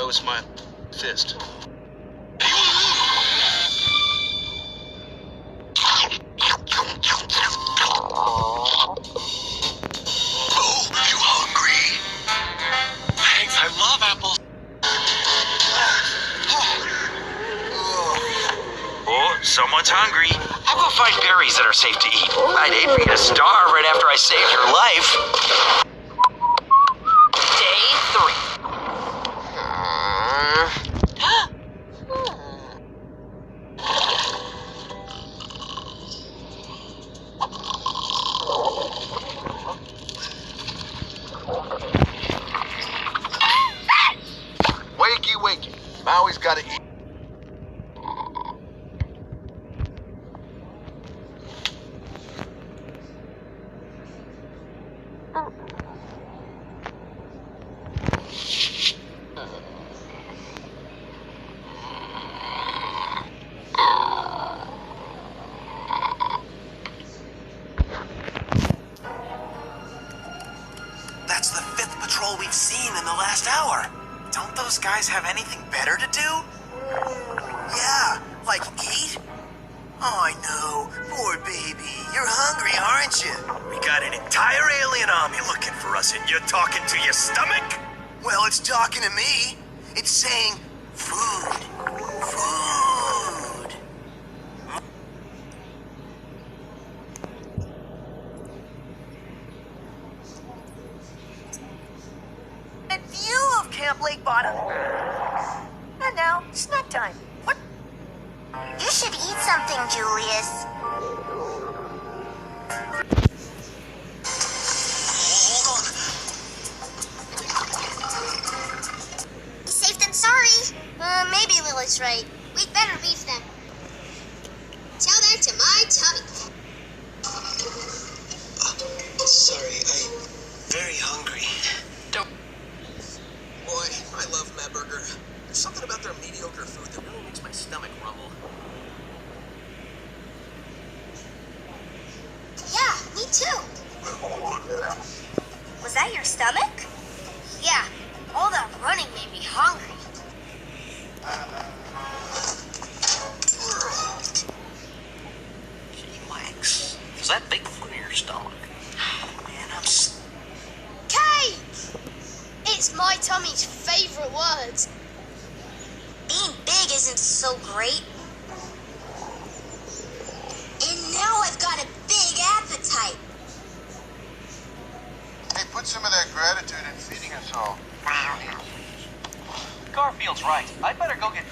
was my fist. Someone's hungry. I'll go find berries that are safe to eat. I'd hate for you to starve right after I saved your life. Day 3. Wakey, wakey. Maui's gotta eat. That's the 5th patrol we've seen in the last hour. Don't those guys have anything better to do? Yeah, like eat? Oh, I know. Poor baby. You're hungry, aren't you? We got an entire alien army looking for us, and you're talking to your stomach? Well, it's talking to me. It's saying, food. Food. A view of Camp Lake Bottom. And now, snack time. What? You should eat something, Julius. Hold on. Safe than sorry. Maybe Lily's right. We'd better leave them. Tell that to my tummy. Sorry, I'm very hungry. Don't. Boy, I love Mad Burger. There's something about their mediocre food that really makes my stomach rumble. Yeah, me too. Was that your stomach? Yeah, all that running made me hungry. Gee, Max, is that big food in your stomach? Man, I'm Kate! It's my tummy's favorite words. Being big isn't so great. And now I've got a big appetite. Hey, put some of that gratitude in feeding us all. Garfield's right. I better go get...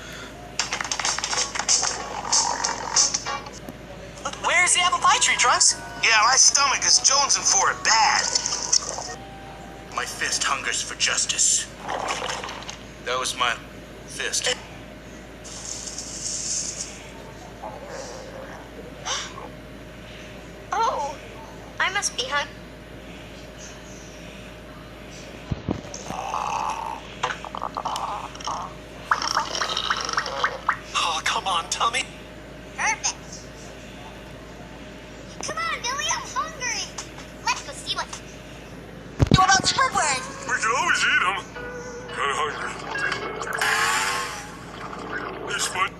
Where's the apple pie tree, Trunks? Yeah, my stomach is jonesing for it bad. My fist hungers for justice. That was my fist. Oh, I must be hungry. Oh, come on, Tummy. Perfect. Come on, Billy, I'm hungry. Let's go see what about Squidward. We can always eat them. Kinda hungry. This one.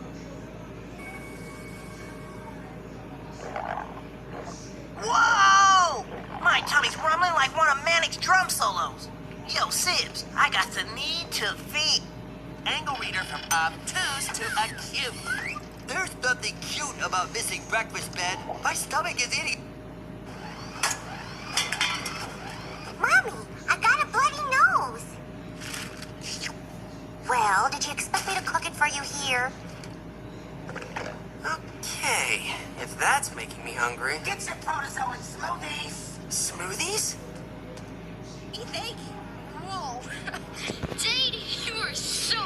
Whoa! My tummy's rumbling like one of Manic's drum solos. Yo, Sibs, I got the need to feed. Angle reader from obtuse to acute. There's nothing cute about missing breakfast, Ben. My stomach is eating. Mommy, I got a bloody nose. Well, did you expect me to cook it for you here? Okay, if that's making me hungry. Get your protozoan smoothies. Smoothies? Thank you. Whoa. JD, you are so